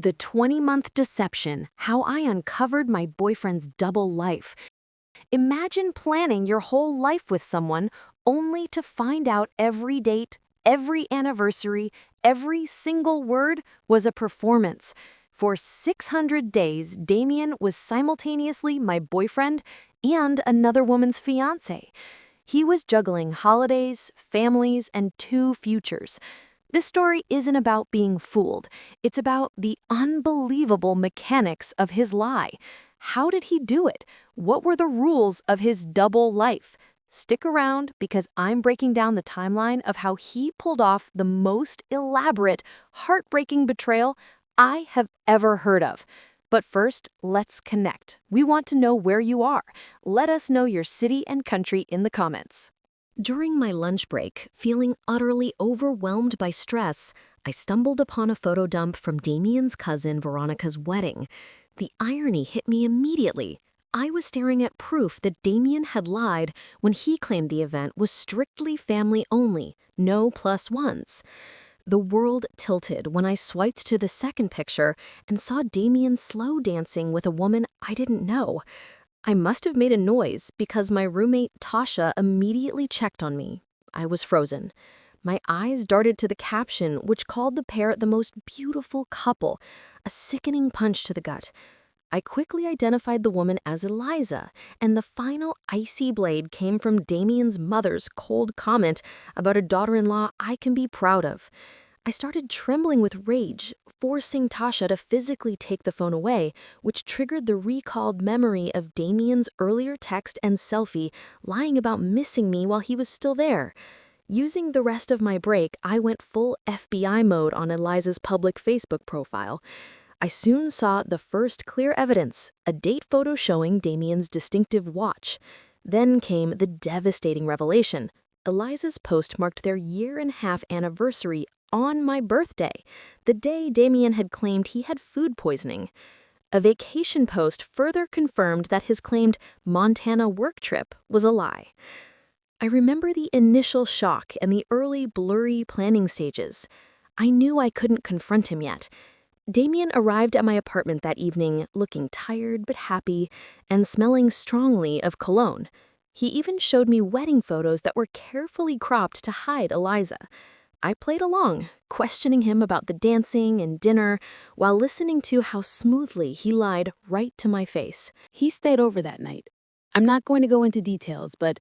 The 20-month deception, how I uncovered my boyfriend's double life. Imagine planning your whole life with someone only to find out every date, every anniversary, every single word was a performance. For 600 days, Damian was simultaneously my boyfriend and another woman's fiancé. He was juggling holidays, families, and two futures. This story isn't about being fooled. It's about the unbelievable mechanics of his lie. How did he do it? What were the rules of his double life? Stick around because I'm breaking down the timeline of how he pulled off the most elaborate, heartbreaking betrayal I have ever heard of. But first, let's connect. We want to know where you are. Let us know your city and country in the comments. During my lunch break, feeling utterly overwhelmed by stress, I stumbled upon a photo dump from Damian's cousin Veronica's wedding. The irony hit me immediately. I was staring at proof that Damian had lied when he claimed the event was strictly family only, no plus ones. The world tilted when I swiped to the second picture and saw Damian slow dancing with a woman I didn't know. I must have made a noise because my roommate Tasha immediately checked on me. I was frozen. My eyes darted to the caption, which called the pair the most beautiful couple, a sickening punch to the gut. I quickly identified the woman as Eliza, and the final icy blade came from Damian's mother's cold comment about a daughter-in-law I can be proud of. I started trembling with rage, forcing Tasha to physically take the phone away, which triggered the recalled memory of Damian's earlier text and selfie lying about missing me while he was still there. Using the rest of my break, I went full FBI mode on Eliza's public Facebook profile. I soon saw the first clear evidence, a date photo showing Damian's distinctive watch. Then came the devastating revelation. Eliza's post marked their year-and-a-half anniversary on my birthday, the day Damian had claimed he had food poisoning. A vacation post further confirmed that his claimed Montana work trip was a lie. I remember the initial shock and the early blurry planning stages. I knew I couldn't confront him yet. Damian arrived at my apartment that evening looking tired but happy and smelling strongly of cologne. He even showed me wedding photos that were carefully cropped to hide Eliza. I played along, questioning him about the dancing and dinner, while listening to how smoothly he lied right to my face. He stayed over that night. I'm not going to go into details, but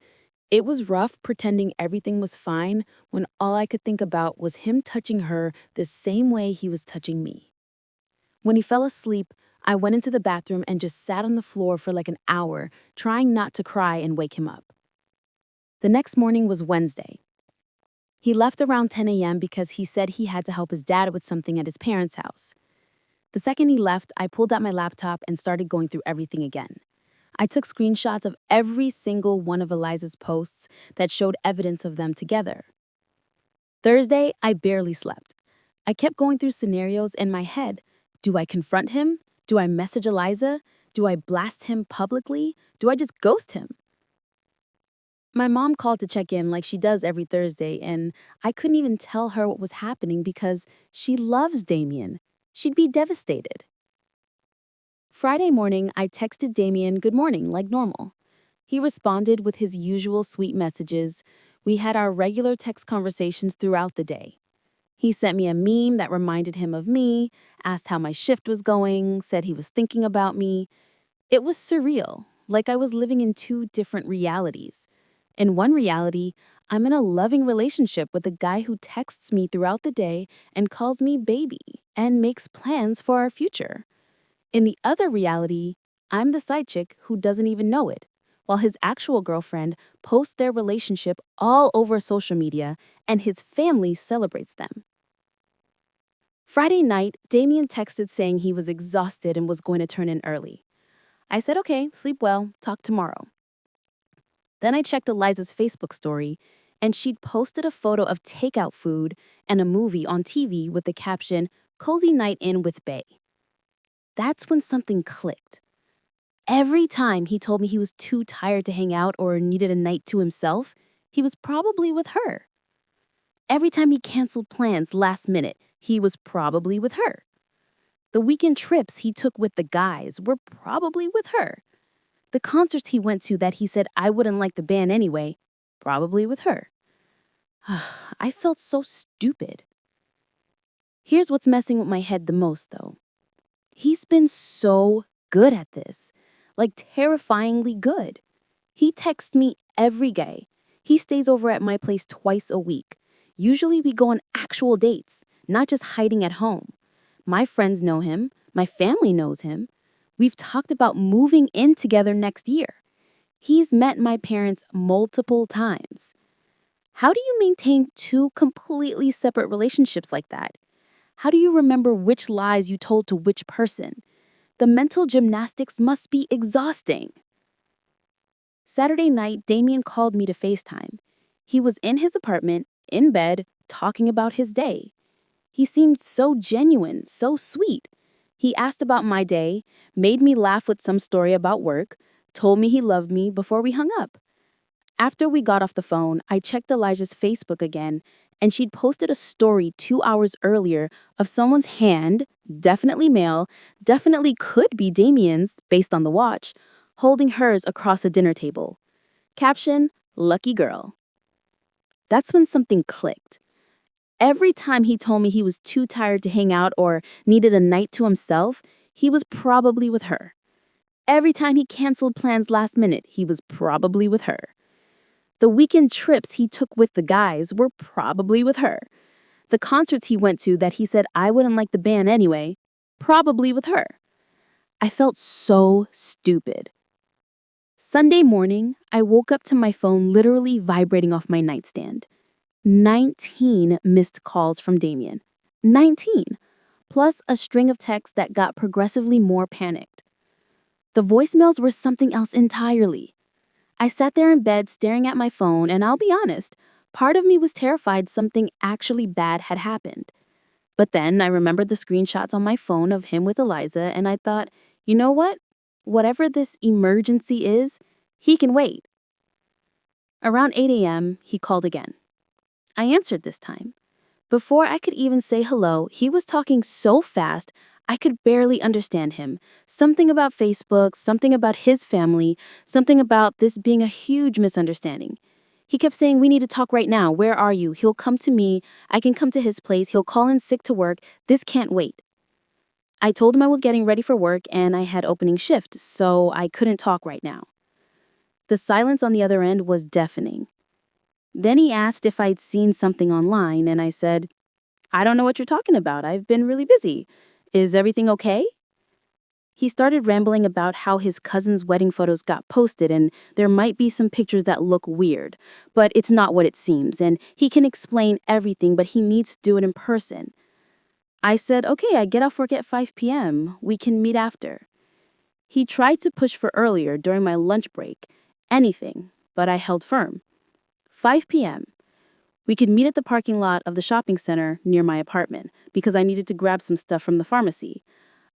it was rough pretending everything was fine when all I could think about was him touching her the same way he was touching me. When he fell asleep, I went into the bathroom and just sat on the floor for like an hour, trying not to cry and wake him up. The next morning was Wednesday. He left around 10 a.m. because he said he had to help his dad with something at his parents' house. The second he left, I pulled out my laptop and started going through everything again. I took screenshots of every single one of Eliza's posts that showed evidence of them together. Thursday, I barely slept. I kept going through scenarios in my head. Do I confront him? Do I message Eliza? Do I blast him publicly? Do I just ghost him? My mom called to check in like she does every Thursday, and I couldn't even tell her what was happening because she loves Damian. She'd be devastated. Friday morning, I texted Damian good morning like normal. He responded with his usual sweet messages. We had our regular text conversations throughout the day. He sent me a meme that reminded him of me, asked how my shift was going, said he was thinking about me. It was surreal, like I was living in two different realities. In one reality, I'm in a loving relationship with a guy who texts me throughout the day and calls me baby and makes plans for our future. In the other reality, I'm the side chick who doesn't even know it, while his actual girlfriend posts their relationship all over social media and his family celebrates them. Friday night, Damian texted saying he was exhausted and was going to turn in early. I said, okay, sleep well, talk tomorrow. Then I checked Eliza's Facebook story, and she'd posted a photo of takeout food and a movie on TV with the caption, Cozy Night In with Bae. That's when something clicked. Every time he told me he was too tired to hang out or needed a night to himself, he was probably with her. Every time he canceled plans last minute, he was probably with her. The weekend trips he took with the guys were probably with her. The concerts he went to that he said I wouldn't like the band anyway, probably with her. I felt so stupid. Here's what's messing with my head the most, though. He's been so good at this, like terrifyingly good. He texts me every day. He stays over at my place twice a week. Usually we go on actual dates, not just hiding at home. My friends know him. My family knows him. We've talked about moving in together next year. He's met my parents multiple times. How do you maintain two completely separate relationships like that? How do you remember which lies you told to which person? The mental gymnastics must be exhausting. Saturday night, Damian called me to FaceTime. He was in his apartment, in bed, talking about his day. He seemed so genuine, so sweet. He asked about my day, made me laugh with some story about work, told me he loved me before we hung up. After we got off the phone, I checked Elijah's Facebook again, and she'd posted a story 2 hours earlier of someone's hand, definitely male, definitely could be Damian's based on the watch, holding hers across a dinner table. Caption, lucky girl. That's when something clicked. Every time he told me he was too tired to hang out or needed a night to himself, he was probably with her. Every time he canceled plans last minute, he was probably with her. The weekend trips he took with the guys were probably with her. The concerts he went to that he said I wouldn't like the band anyway, probably with her. I felt so stupid. Sunday morning, I woke up to my phone literally vibrating off my nightstand. 19 missed calls from Damian. 19, plus a string of texts that got progressively more panicked. The voicemails were something else entirely. I sat there in bed staring at my phone, and I'll be honest, part of me was terrified something actually bad had happened. But then I remembered the screenshots on my phone of him with Eliza, and I thought, you know what? Whatever this emergency is, he can wait. Around 8 a.m., he called again. I answered this time. Before I could even say hello, he was talking so fast, I could barely understand him. Something about Facebook, something about his family, something about this being a huge misunderstanding. He kept saying, we need to talk right now. Where are you? He'll come to me. I can come to his place. He'll call in sick to work. This can't wait. I told him I was getting ready for work and I had opening shift, so I couldn't talk right now. The silence on the other end was deafening. Then he asked if I'd seen something online, and I said, I don't know what you're talking about. I've been really busy. Is everything okay? He started rambling about how his cousin's wedding photos got posted and there might be some pictures that look weird, but it's not what it seems, and he can explain everything, but he needs to do it in person. I said, okay, I get off work at 5 p.m. We can meet after. He tried to push for earlier during my lunch break, anything, but I held firm. 5 p.m. We could meet at the parking lot of the shopping center near my apartment because I needed to grab some stuff from the pharmacy.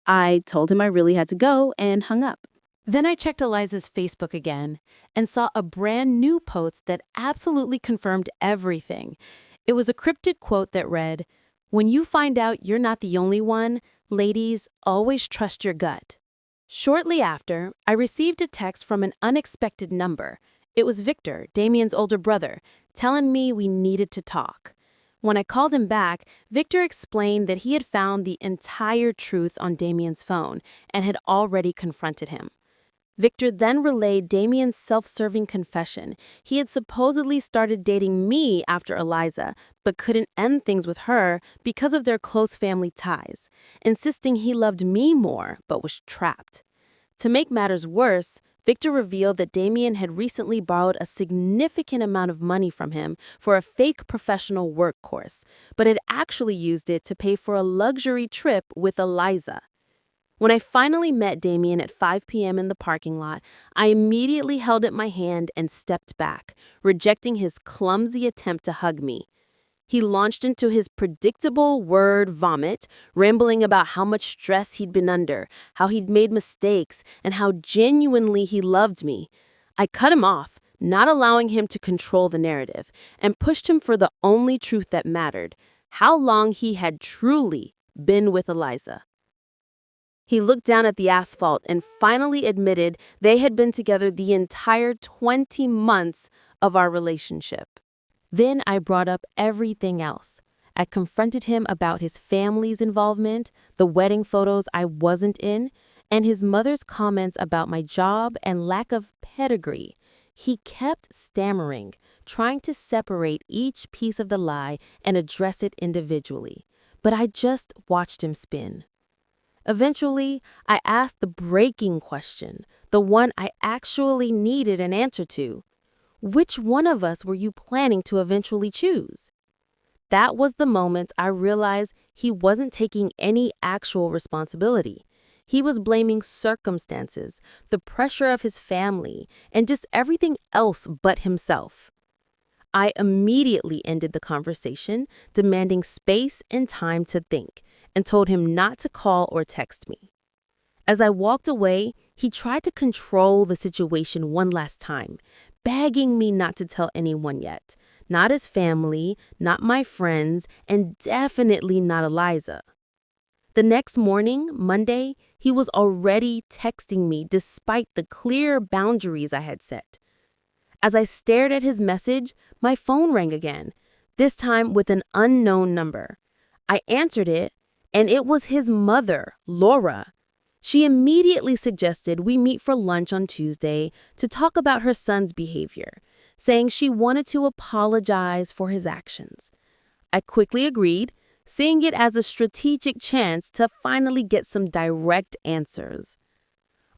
I told him I really had to go and hung up. Then I checked Eliza's Facebook again and saw a brand new post that absolutely confirmed everything. It was a cryptic quote that read, "When you find out you're not the only one, ladies, always trust your gut." Shortly after, I received a text from an unexpected number. It was Victor, Damian's older brother, telling me we needed to talk. When I called him back, Victor explained that he had found the entire truth on Damian's phone and had already confronted him. Victor then relayed Damian's self-serving confession. He had supposedly started dating me after Eliza, but couldn't end things with her because of their close family ties, insisting he loved me more but was trapped. To make matters worse, Victor revealed that Damian had recently borrowed a significant amount of money from him for a fake professional work course, but had actually used it to pay for a luxury trip with Eliza. When I finally met Damian at 5 p.m. in the parking lot, I immediately held up my hand and stepped back, rejecting his clumsy attempt to hug me. He launched into his predictable word vomit, rambling about how much stress he'd been under, how he'd made mistakes, and how genuinely he loved me. I cut him off, not allowing him to control the narrative, and pushed him for the only truth that mattered, how long he had truly been with Eliza. He looked down at the asphalt and finally admitted they had been together the entire 20 months of our relationship. Then I brought up everything else. I confronted him about his family's involvement, the wedding photos I wasn't in, and his mother's comments about my job and lack of pedigree. He kept stammering, trying to separate each piece of the lie and address it individually. But I just watched him spin. Eventually, I asked the breaking question, the one I actually needed an answer to. Which one of us were you planning to eventually choose? That was the moment I realized he wasn't taking any actual responsibility. He was blaming circumstances, the pressure of his family, and just everything else but himself. I immediately ended the conversation, demanding space and time to think, and told him not to call or text me. As I walked away, he tried to control the situation one last time, begging me not to tell anyone yet. Not his family, not my friends, and definitely not Eliza. The next morning, Monday, he was already texting me despite the clear boundaries I had set. As I stared at his message, my phone rang again, this time with an unknown number. I answered it, and it was his mother, Laura. She immediately suggested we meet for lunch on Tuesday to talk about her son's behavior, saying she wanted to apologize for his actions. I quickly agreed, seeing it as a strategic chance to finally get some direct answers.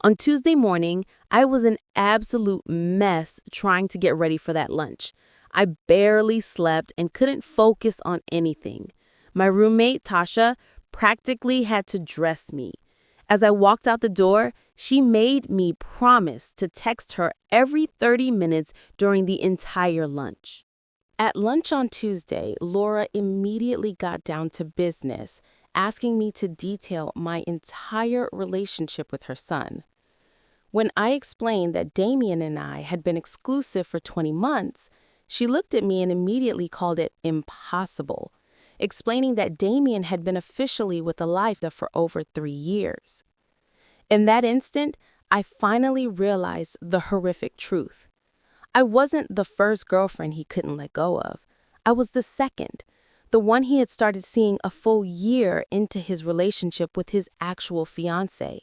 On Tuesday morning, I was an absolute mess trying to get ready for that lunch. I barely slept and couldn't focus on anything. My roommate, Tasha, practically had to dress me. As I walked out the door, she made me promise to text her every 30 minutes during the entire lunch. At lunch on Tuesday, Laura immediately got down to business, asking me to detail my entire relationship with her son. When I explained that Damian and I had been exclusive for 20 months, she looked at me and immediately called it impossible, explaining that Damian had been officially with Eliza for over 3 years. In that instant, I finally realized the horrific truth. I wasn't the first girlfriend he couldn't let go of. I was the second, the one he had started seeing a full year into his relationship with his actual fiancée.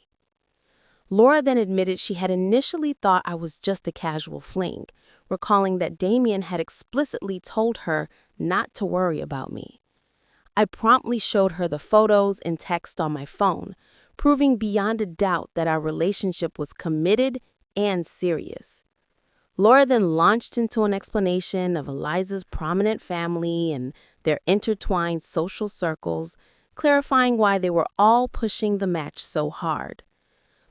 Laura then admitted she had initially thought I was just a casual fling, recalling that Damian had explicitly told her not to worry about me. I promptly showed her the photos and text on my phone, proving beyond a doubt that our relationship was committed and serious. Laura then launched into an explanation of Eliza's prominent family and their intertwined social circles, clarifying why they were all pushing the match so hard.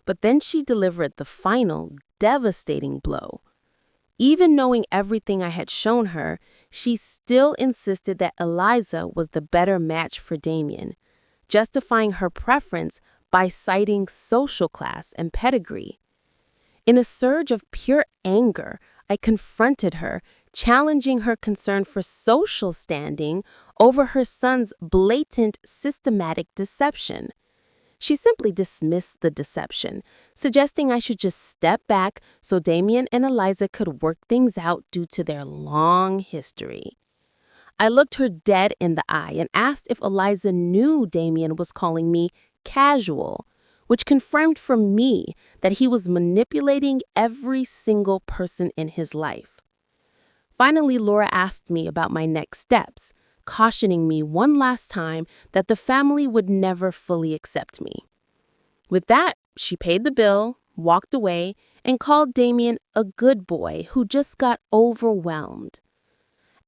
But then she delivered the final, devastating blow. Even knowing everything I had shown her, she still insisted that Eliza was the better match for Damian, justifying her preference by citing social class and pedigree. In a surge of pure anger, I confronted her, challenging her concern for social standing over her son's blatant, systematic deception. She simply dismissed the deception, suggesting I should just step back so Damian and Eliza could work things out due to their long history. I looked her dead in the eye and asked if Eliza knew Damian was calling me casual, which confirmed for me that he was manipulating every single person in his life. Finally, Laura asked me about my next steps, cautioning me one last time that the family would never fully accept me. With that, she paid the bill, walked away, and called Damian a good boy who just got overwhelmed.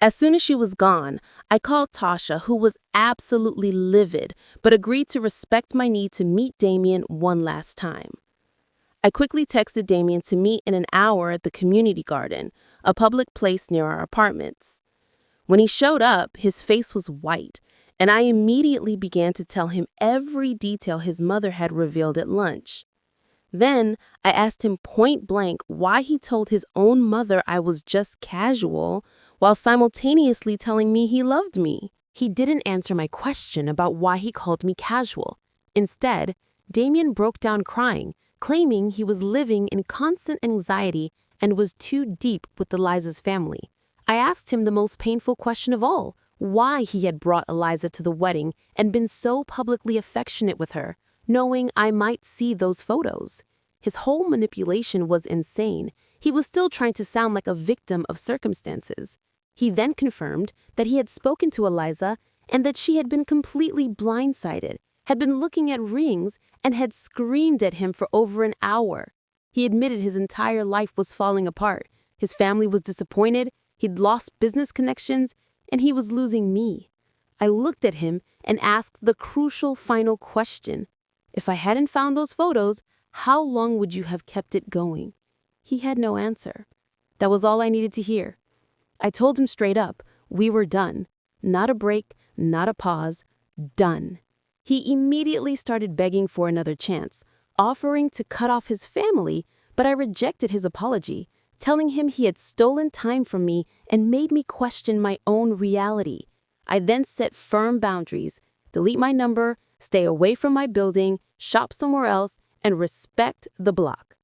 As soon as she was gone, I called Tasha, who was absolutely livid, but agreed to respect my need to meet Damian one last time. I quickly texted Damian to meet in an hour at the community garden, a public place near our apartments. When he showed up, his face was white, and I immediately began to tell him every detail his mother had revealed at lunch. Then I asked him point blank why he told his own mother I was just casual, while simultaneously telling me he loved me. He didn't answer my question about why he called me casual. Instead, Damian broke down crying, claiming he was living in constant anxiety and was too deep with Eliza's family. I asked him the most painful question of all, why he had brought Eliza to the wedding and been so publicly affectionate with her, knowing I might see those photos. His whole manipulation was insane. He was still trying to sound like a victim of circumstances. He then confirmed that he had spoken to Eliza and that she had been completely blindsided, had been looking at rings, and had screamed at him for over an hour. He admitted his entire life was falling apart. His family was disappointed, he'd lost business connections, and he was losing me. I looked at him and asked the crucial final question. If I hadn't found those photos, how long would you have kept it going? He had no answer. That was all I needed to hear. I told him straight up, we were done. Not a break, not a pause, done. He immediately started begging for another chance, offering to cut off his family, but I rejected his apology, telling him he had stolen time from me and made me question my own reality. I then set firm boundaries, delete my number, stay away from my building, shop somewhere else, and respect the block.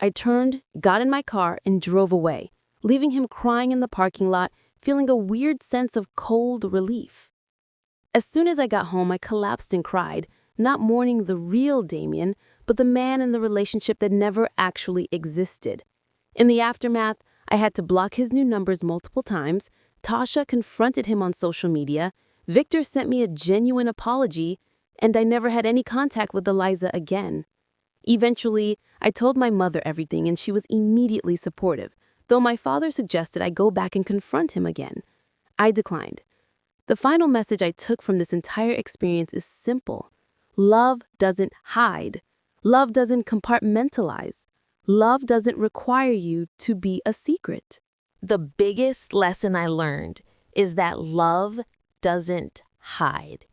I turned, got in my car, and drove away, leaving him crying in the parking lot, feeling a weird sense of cold relief. As soon as I got home, I collapsed and cried, not mourning the real Damian, but the man in the relationship that never actually existed. In the aftermath, I had to block his new numbers multiple times. Tasha confronted him on social media. Victor sent me a genuine apology, and I never had any contact with Eliza again. Eventually, I told my mother everything, and she was immediately supportive, though my father suggested I go back and confront him again. I declined. The final message I took from this entire experience is simple. Love doesn't hide. Love doesn't compartmentalize. Love doesn't require you to be a secret. The biggest lesson I learned is that love doesn't hide.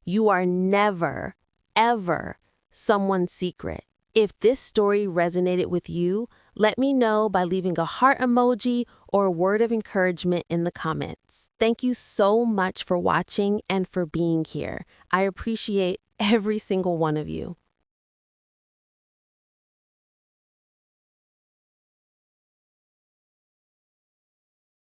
You are never, ever someone's secret. If this story resonated with you, let me know by leaving a heart emoji or a word of encouragement in the comments. Thank you so much for watching and for being here. I appreciate every single one of you.